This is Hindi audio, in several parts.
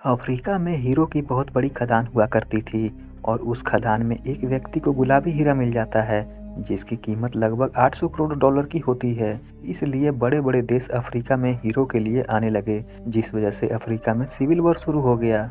अफ्रीका में हीरो की बहुत बड़ी खदान हुआ करती थी और उस खदान में एक व्यक्ति को गुलाबी हीरा मिल जाता है जिसकी कीमत लगभग 800 करोड़ डॉलर की होती है। इसलिए बड़े बड़े देश अफ्रीका में हीरो के लिए आने लगे, जिस वजह से अफ्रीका में सिविल वॉर शुरू हो गया।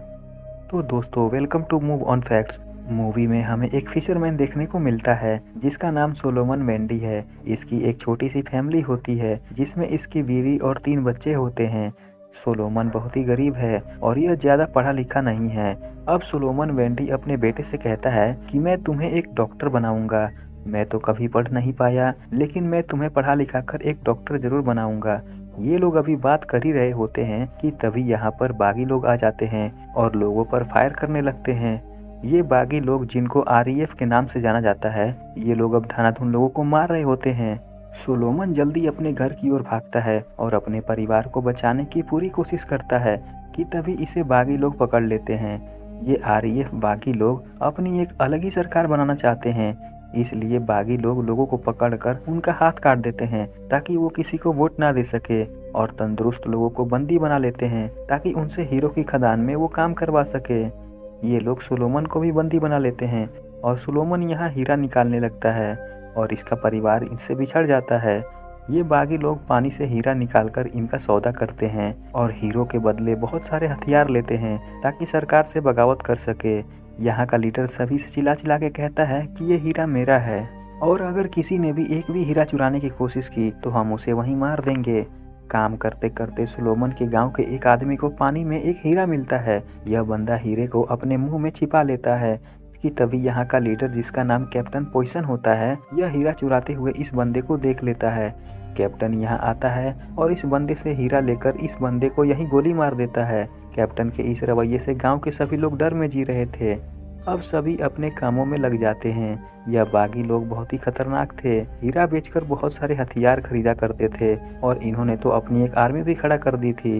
तो दोस्तों, welcome to move on facts. Movie में हमें एक फिशरमैन देखने को मिलता है जिसका नाम सोलोमन वेंडी है। इसकी एक छोटी सी फैमिली होती है जिसमें इसकी बीवी और 3 बच्चे होते हैं। सोलोमन बहुत ही गरीब है और यह ज़्यादा पढ़ा लिखा नहीं है। अब सोलोमन वेंडी अपने बेटे से कहता है कि मैं तुम्हें एक डॉक्टर बनाऊंगा। मैं तो कभी पढ़ नहीं पाया, लेकिन मैं तुम्हें पढ़ा लिखा कर एक डॉक्टर जरूर बनाऊंगा। ये लोग अभी बात कर ही रहे होते हैं कि तभी यहाँ पर बागी लोग आ जाते हैं और लोगों पर फायर करने लगते हैं। ये बागी लोग, जिनको आरईएफ के नाम से जाना जाता है, ये लोग अब धनाधन लोगों को मार रहे होते हैं। सोलोमन जल्दी अपने घर की ओर भागता है और अपने परिवार को बचाने की पूरी कोशिश करता है कि तभी इसे बागी लोग पकड़ लेते हैं। ये आरईएफ बागी लोग अपनी एक अलग ही सरकार बनाना चाहते हैं, इसलिए बागी लोग लोगों को पकड़कर उनका हाथ काट देते हैं ताकि वो किसी को वोट ना दे सके, और तंदुरुस्त लोगों को बंदी बना लेते हैं ताकि उनसे हीरो की खदान में वो काम करवा सके। ये लोग सोलोमन को भी बंदी बना लेते हैं और सोलोमन यहाँ हीरा निकालने लगता है और इसका परिवार इससे बिछड़ जाता है। ये बागी लोग पानी से हीरा निकालकर इनका सौदा करते हैं और हीरो के बदले बहुत सारे हथियार लेते हैं ताकि सरकार से बगावत कर सके। यहाँ का लीडर सभी से चिल्ला चिल्ला के कहता है कि ये हीरा मेरा है और अगर किसी ने भी एक भी हीरा चुराने की कोशिश की तो हम उसे वहीं मार देंगे। काम करते करते सोलोमन के गांव के एक आदमी को पानी में एक हीरा मिलता है। यह बंदा हीरे को अपने मुंह में छिपा लेता है कि तभी यहाँ का लीडर, जिसका नाम कैप्टन पॉइसन होता है, यह हीरा चुराते हुए इस बंदे को देख लेता है। कैप्टन यहाँ आता है और इस बंदे से हीरा लेकर इस बंदे को यहीं गोली मार देता है। कैप्टन के इस रवैये से गांव के सभी लोग डर में जी रहे थे। अब सभी अपने कामों में लग जाते हैं। यह बागी लोग बहुत ही खतरनाक थे। हीरा बेचकर बहुत सारे हथियार खरीदा करते थे और इन्होंने तो अपनी एक आर्मी भी खड़ा कर दी थी।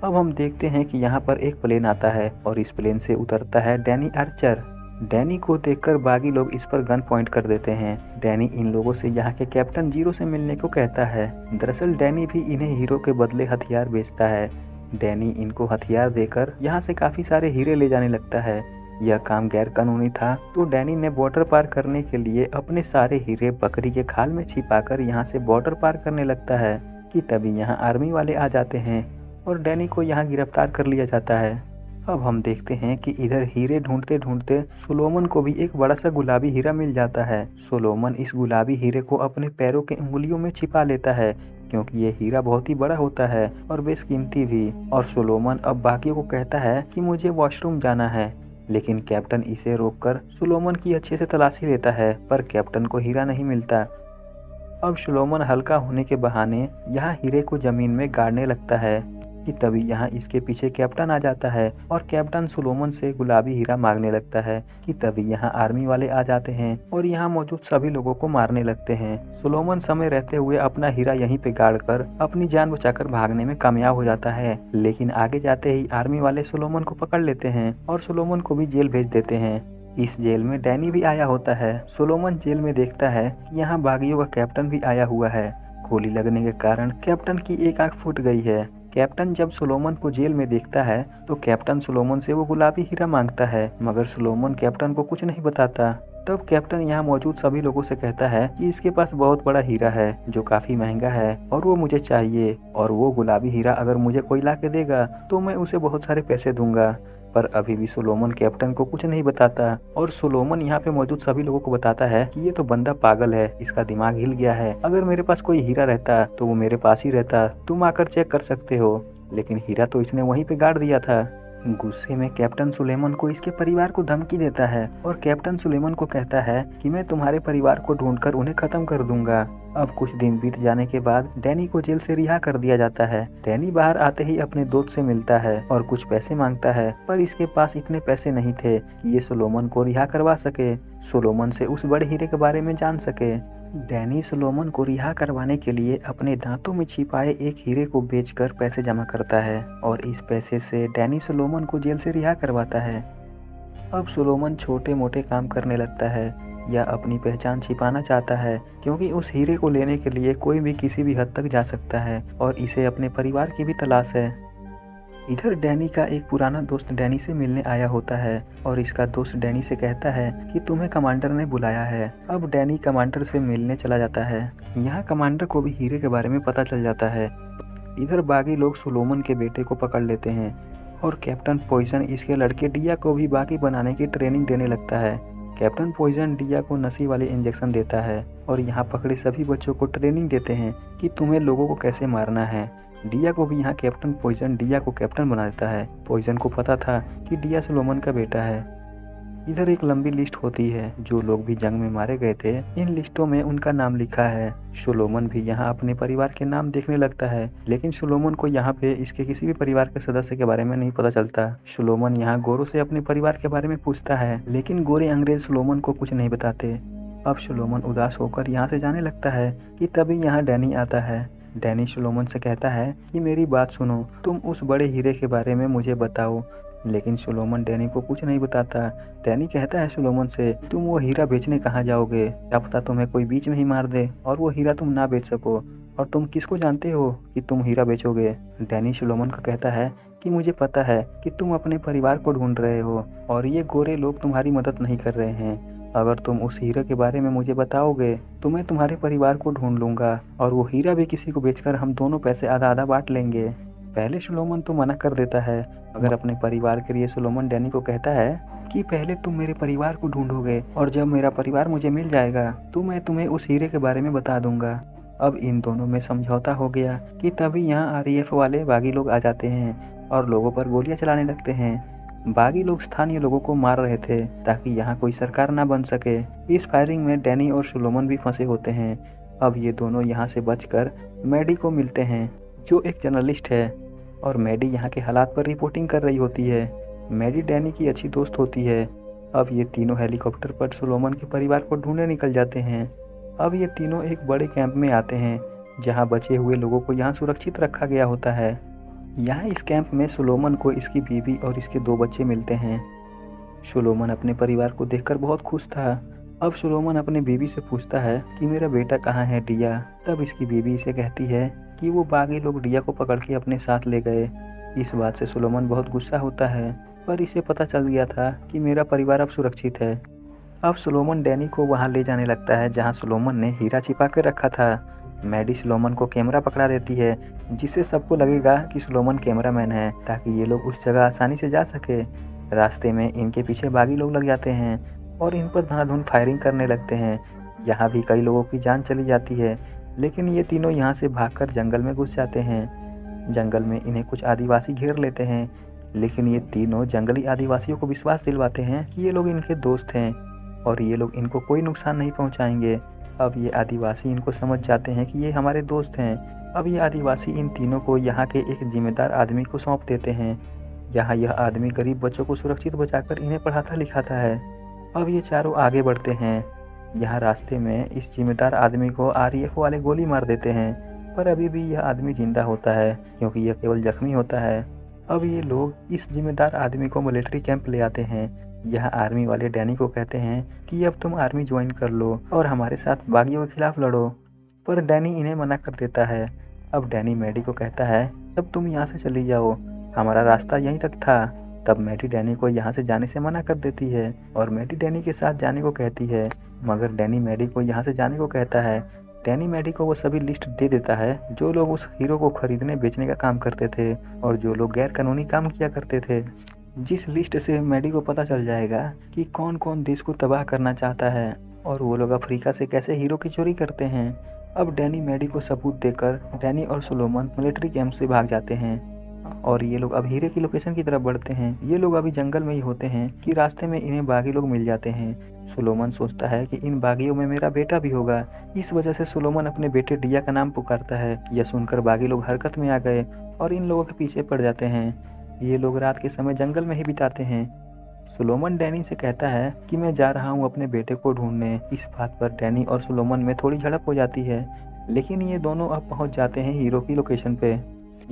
अब हम देखते हैं कि यहाँ पर एक प्लेन आता है और इस प्लेन से उतरता है डैनी आर्चर। डैनी को देखकर बागी लोग इस पर गन पॉइंट कर देते हैं। डैनी इन लोगों से यहाँ के कैप्टन जीरो से मिलने को कहता है। दरअसल डैनी भी इन्हें हीरो के बदले हथियार बेचता है। डैनी इनको हथियार देकर यहाँ से काफ़ी सारे हीरे ले जाने लगता है। यह काम गैर कानूनी था, तो डैनी ने बॉर्डर पार करने के लिए अपने सारे हीरे बकरी के खाल में छिपाकर यहाँ से बॉर्डर पार करने लगता है कि तभी यहाँ आर्मी वाले आ जाते हैं और डैनी को यहाँ गिरफ्तार कर लिया जाता है। अब हम देखते हैं कि इधर हीरे ढूंढते ढूंढते सोलोमन को भी एक बड़ा सा गुलाबी हीरा मिल जाता है। सोलोमन इस गुलाबी हीरे को अपने पैरों के उंगलियों में छिपा लेता है क्योंकि ये हीरा बहुत ही बड़ा होता है और बेशकीमती भी। और सोलोमन अब बाकियों को कहता है कि मुझे वॉशरूम जाना है, लेकिन कैप्टन इसे रोककर सोलोमन की अच्छे से तलाशी लेता है, पर कैप्टन को हीरा नहीं मिलता। अब सोलोमन हल्का होने के बहाने यहाँ हीरे को जमीन में गाड़ने लगता है कि तभी यहाँ इसके पीछे कैप्टन आ जाता है और कैप्टन सोलोमन से गुलाबी हीरा मांगने लगता है कि तभी यहाँ आर्मी वाले आ जाते हैं और यहाँ मौजूद सभी लोगों को मारने लगते हैं। सोलोमन समय रहते हुए अपना हीरा यहीं पे गाड़कर अपनी जान बचाकर भागने में कामयाब हो जाता है, लेकिन आगे जाते ही आर्मी वाले सोलोमन को पकड़ लेते हैं और सोलोमन को भी जेल भेज देते हैं। इस जेल में डैनी भी आया होता है। सोलोमन जेल में देखता है कि यहाँ बागियों का कैप्टन भी आया हुआ है। गोली लगने के कारण कैप्टन की एक आंख फूट गई है। कैप्टन जब सोलोमन को जेल में देखता है तो कैप्टन सोलोमन से वो गुलाबी हीरा मांगता है, मगर सोलोमन कैप्टन को कुछ नहीं बताता। तब कैप्टन यहाँ मौजूद सभी लोगों से कहता है कि इसके पास बहुत बड़ा हीरा है जो काफी महंगा है और वो मुझे चाहिए, और वो गुलाबी हीरा अगर मुझे कोई ला के देगा तो मैं उसे बहुत सारे पैसे दूंगा। पर अभी भी सोलोमन कैप्टन को कुछ नहीं बताता और सोलोमन यहाँ पे मौजूद सभी लोगों को बताता है कि ये तो बंदा पागल है, इसका दिमाग हिल गया है। अगर मेरे पास कोई हीरा रहता तो वो मेरे पास ही रहता, तुम आकर चेक कर सकते हो, लेकिन हीरा तो इसने वहीं पे गाड़ दिया था। गुस्से में कैप्टन सुलेमान को इसके परिवार को धमकी देता है और कैप्टन सुलेमान को कहता है कि मैं तुम्हारे परिवार को ढूंढकर उन्हें खत्म कर दूंगा। अब कुछ दिन बीत जाने के बाद डैनी को जेल से रिहा कर दिया जाता है। डैनी बाहर आते ही अपने दोस्त से मिलता है और कुछ पैसे मांगता है, पर इसके पास इतने पैसे नहीं थे कि ये सोलोमन को रिहा करवा सके, सोलोमन से उस बड़े हीरे के बारे में जान सके। डैनी सोलोमन को रिहा करवाने के लिए अपने दांतों में छिपाए एक हीरे को बेचकर पैसे जमा करता है और इस पैसे से डैनी सोलोमन को जेल से रिहा करवाता है। अब सोलोमन छोटे मोटे काम करने लगता है या अपनी पहचान छिपाना चाहता है, क्योंकि उस हीरे को लेने के लिए कोई भी किसी भी हद तक जा सकता है और इसे अपने परिवार की भी तलाश है। इधर डैनी का एक पुराना दोस्त डैनी से मिलने आया होता है और इसका दोस्त डैनी से कहता है कि तुम्हें कमांडर ने बुलाया है। अब डैनी कमांडर से मिलने चला जाता है। यहाँ कमांडर को भी हीरे के बारे में पता चल जाता है। इधर बागी लोग सोलोमन के बेटे को पकड़ लेते हैं और कैप्टन पॉइजन इसके लड़के डिया को भी बागी बनाने की ट्रेनिंग देने लगता है। कैप्टन पॉइजन डिया को नशे वाले इंजेक्शन देता है और यहाँ पकड़े सभी बच्चों को ट्रेनिंग देते हैं कि तुम्हें लोगों को कैसे मारना है। डिया को भी यहाँ कैप्टन पॉइजन डिया को कैप्टन बना देता है। पॉइजन को पता था कि डिया सोलोमन का बेटा है। इधर एक लंबी लिस्ट होती है जो लोग भी जंग में मारे गए थे। इन लिस्टों में उनका नाम लिखा है। सोलोमन भी यहाँ अपने परिवार के नाम देखने लगता है, लेकिन सोलोमन को यहाँ पे इसके किसी भी परिवार के सदस्य के बारे में नहीं पता चलता। सोलोमन यहाँ गोरों से अपने परिवार के बारे में पूछता है, लेकिन गोरे अंग्रेज सोलोमन को कुछ नहीं बताते। अब सोलोमन उदास होकर यहाँ से जाने लगता है कि तभी यहाँ डैनी आता है। डैनी सोलोमन से कहता है कि मेरी बात सुनो, तुम उस बड़े हीरे के बारे में मुझे बताओ। लेकिन सोलोमन डैनी को कुछ नहीं बताता। डैनी कहता है सोलोमन से, तुम वो हीरा बेचने कहाँ जाओगे? क्या पता तुम्हें कोई बीच में ही मार दे और वो हीरा तुम ना बेच सको, और तुम किसको जानते हो कि तुम हीरा बेचोगे? डैनी सोलोमन को कहता है कि मुझे पता है कि तुम अपने परिवार को ढूंढ रहे हो और ये गोरे लोग तुम्हारी मदद नहीं कर रहे हैं। अगर तुम उस हीरे के बारे में मुझे बताओगे तो मैं तुम्हारे परिवार को ढूंढ लूँगा और वो हीरा भी किसी को बेचकर हम दोनों पैसे आधा आधा बांट लेंगे। पहले सोलोमन तो मना कर देता है, मगर अपने परिवार के लिए सोलोमन डैनी को कहता है कि पहले तुम मेरे परिवार को ढूंढोगे और जब मेरा परिवार मुझे मिल जाएगा तो मैं तुम्हें उस हीरे के बारे में बता दूंगा। अब इन दोनों में समझौता हो गया कि तभी यहाँ आरएएफ वाले बागी लोग आ जाते हैं और लोगों पर गोलियां चलाने लगते हैं। बागी लोग स्थानीय लोगों को मार रहे थे ताकि यहाँ कोई सरकार ना बन सके। इस फायरिंग में डैनी और सोलोमन भी फंसे होते हैं। अब ये दोनों यहाँ से बचकर मैडी को मिलते हैं जो एक जर्नलिस्ट है, और मैडी यहाँ के हालात पर रिपोर्टिंग कर रही होती है। मैडी डैनी की अच्छी दोस्त होती है। अब ये तीनों हेलीकॉप्टर पर सोलोमन के परिवार को ढूंढने निकल जाते हैं। अब ये तीनों एक बड़े कैंप में आते हैं जहाँ बचे हुए लोगों को यहाँ सुरक्षित रखा गया होता है। यहाँ इस कैंप में सोलोमन को इसकी बीवी और इसके 2 बच्चे मिलते हैं। सोलोमन अपने परिवार को देखकर बहुत खुश था। अब सोलोमन अपने बीवी से पूछता है कि मेरा बेटा कहाँ है डिया। तब इसकी बीवी इसे कहती है कि वो बागी लोग डिया को पकड़ के अपने साथ ले गए। इस बात से सोलोमन बहुत गुस्सा होता है, पर इसे पता चल गया था कि मेरा परिवार अब सुरक्षित है। अब सोलोमन डैनी को वहाँ ले जाने लगता है जहाँ सोलोमन ने हीरा छिपा कर रखा था। मैडी सोलोमन को कैमरा पकड़ा देती है जिससे सबको लगेगा कि सोलोमन कैमरामैन है, ताकि ये लोग उस जगह आसानी से जा सके। रास्ते में इनके पीछे बागी लोग लग जाते हैं और इन पर धनाधन फायरिंग करने लगते हैं। यहाँ भी कई लोगों की जान चली जाती है, लेकिन ये तीनों यहाँ से भागकर जंगल में घुस जाते हैं। जंगल में इन्हें कुछ आदिवासी घेर लेते हैं, लेकिन ये तीनों जंगली आदिवासियों को विश्वास दिलवाते हैं कि ये लोग इनके दोस्त हैं और ये लोग इनको कोई नुकसान नहीं पहुँचाएंगे। अब ये आदिवासी इनको समझ जाते हैं कि ये हमारे दोस्त हैं। अब ये आदिवासी इन तीनों को यहाँ के एक जिम्मेदार आदमी को सौंप देते हैं। यहाँ यह आदमी गरीब बच्चों को सुरक्षित बचाकर इन्हें पढ़ाता लिखाता है। अब ये चारों आगे बढ़ते हैं। यहाँ रास्ते में इस जिम्मेदार आदमी को आरएएफ वाले गोली मार देते हैं, पर अभी भी यह आदमी जिंदा होता है क्योंकि यह केवल जख्मी होता है। अब ये लोग इस जिम्मेदार आदमी को मिलिट्री कैंप ले आते हैं। यहाँ आर्मी वाले डैनी को कहते हैं कि अब तुम आर्मी ज्वाइन कर लो और हमारे साथ बागियों के खिलाफ लड़ो, पर डैनी इन्हें मना कर देता है। अब डैनी मैडी को कहता है अब तुम यहाँ से चली जाओ, हमारा रास्ता यहीं तक था। तब मैडी डैनी को यहाँ से जाने से मना कर देती है और मैडी डैनी के साथ जाने को कहती है, मगर डैनी मैडी को यहाँ से जाने को कहता है। डैनी मैडी को वो सभी लिस्ट दे देता है जो लोग उस हीरो को खरीदने बेचने का काम करते थे और जो लोग गैर कानूनी काम किया करते थे। जिस लिस्ट से मैडी को पता चल जाएगा कि कौन कौन देश को तबाह करना चाहता है और वो लोग अफ्रीका से कैसे हीरो की चोरी करते हैं। अब डैनी मैडी को सबूत देकर डैनी और सोलोमन मिलिट्री कैंप से भाग जाते हैं और ये लोग अब हीरे की लोकेशन की तरफ बढ़ते हैं। ये लोग अभी जंगल में ही होते हैं कि रास्ते में इन्हें बागी लोग मिल जाते हैं। सोलोमन सोचता है कि इन बागियों में मेरा बेटा भी होगा। इस वजह से सोलोमन अपने बेटे डिया का नाम पुकारता है। यह सुनकर बागी लोग हरकत में आ गए और इन लोगों के पीछे पड़ जाते हैं। ये लोग रात के समय जंगल में ही बिताते हैं। सोलोमन डैनी से कहता है कि मैं जा रहा हूँ अपने बेटे को ढूंढने। इस बात पर डैनी और सोलोमन में थोड़ी झड़प हो जाती है, लेकिन ये दोनों अब पहुँच जाते हैं हीरो की लोकेशन पे।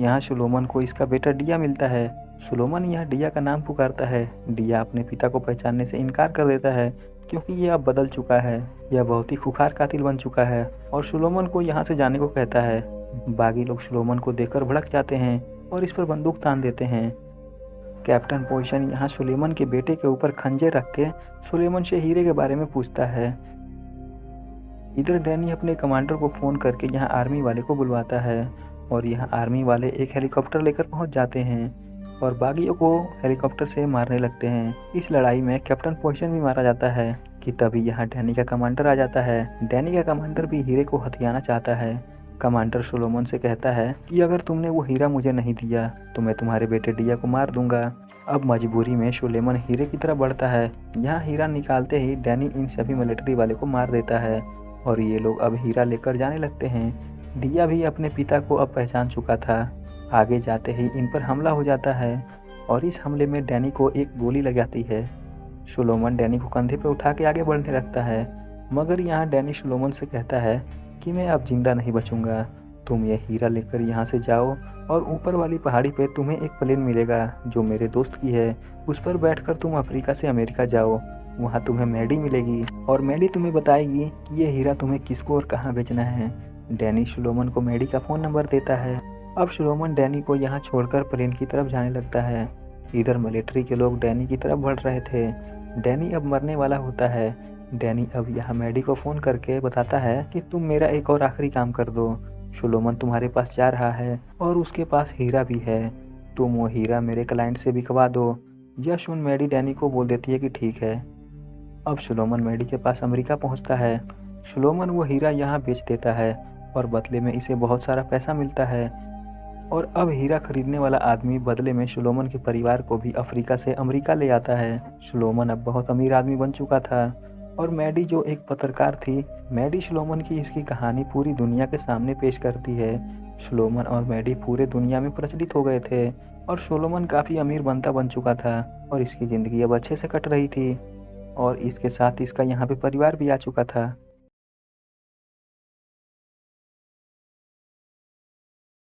यहाँ सोलोमन को इसका बेटा डिया मिलता है। सोलोमन यहाँ डिया का नाम पुकारता है। डिया अपने पिता को पहचानने से इनकार कर देता है क्योंकि ये अब बदल चुका है। यह बहुत ही खुखार कातिल बन चुका है और सोलोमन को यहाँ से जाने को कहता है। बागी लोग सोलोमन को देखकर भड़क जाते हैं और इस पर बंदूक तान देते हैं। कैप्टन पोजीशन यहाँ सुलेमान के बेटे के ऊपर खंजर रख के सुलेमान से हीरे के बारे में पूछता है। इधर डैनी अपने कमांडर को फ़ोन करके यहाँ आर्मी वाले को बुलवाता है और यहाँ आर्मी वाले एक हेलीकॉप्टर लेकर पहुँच जाते हैं और बागियों को हेलीकॉप्टर से मारने लगते हैं। इस लड़ाई में कैप्टन पोजीशन भी मारा जाता है कि तभी यहाँ डैनी का कमांडर आ जाता है। डैनी का कमांडर भी हीरे को हथियाना चाहता है। कमांडर सुलेमान से कहता है कि अगर तुमने वो हीरा मुझे नहीं दिया तो मैं तुम्हारे बेटे डिया को मार दूंगा। अब मजबूरी में सुलेमान हीरे की तरफ बढ़ता है। यहाँ हीरा निकालते ही डैनी इन सभी मिलिट्री वाले को मार देता है और ये लोग अब हीरा लेकर जाने लगते हैं। डिया भी अपने पिता को अब पहचान चुका था। आगे जाते ही इन पर हमला हो जाता है और इस हमले में डैनी को एक गोली लग जाती है। सुलेमान डैनी को कंधे पर उठा के आगे बढ़ने लगता है, मगर यहाँ डैनी सुलेमान से कहता है कि मैं अब जिंदा नहीं बचूंगा। तुम ये हीरा लेकर यहाँ से जाओ और ऊपर वाली पहाड़ी पे तुम्हें एक प्लेन मिलेगा जो मेरे दोस्त की है। उस पर बैठकर तुम अफ्रीका से अमेरिका जाओ। वहाँ तुम्हें मैडी मिलेगी और मैडी तुम्हें बताएगी कि ये हीरा तुम्हें किसको और कहाँ बेचना है। डैनी सुलेमान को मैडी का फ़ोन नंबर देता है। अब सुलेमान डैनी को यहाँ छोड़कर प्लेन की तरफ जाने लगता है। इधर मिलिट्री के लोग डैनी की तरफ बढ़ रहे थे। डैनी अब मरने वाला होता है। डैनी अब यहाँ मैडी को फ़ोन करके बताता है कि तुम मेरा एक और आखिरी काम कर दो। सुलेमान तुम्हारे पास जा रहा है और उसके पास हीरा भी है। तुम वो हीरा मेरे क्लाइंट से बिकवा दो। यह सुन मैडी डैनी को बोल देती है कि ठीक है। अब सुलेमान मैडी के पास अमेरिका पहुंचता है। सुलेमान वो हीरा यहाँ बेच देता है और बदले में इसे बहुत सारा पैसा मिलता है और अब हीरा खरीदने वाला आदमी बदले में सुलेमान के परिवार को भी अफ्रीका से अमेरिका ले आता है। सुलेमान अब बहुत अमीर आदमी बन चुका था और मैडी जो एक पत्रकार थी, मैडी सुलेमान की इसकी कहानी पूरी दुनिया के सामने पेश करती है। सुलेमान और मैडी पूरे दुनिया में प्रचलित हो गए थे और सुलेमान काफ़ी अमीर बन चुका था और इसकी ज़िंदगी अब अच्छे से कट रही थी और इसके साथ इसका यहाँ पे परिवार भी आ चुका था।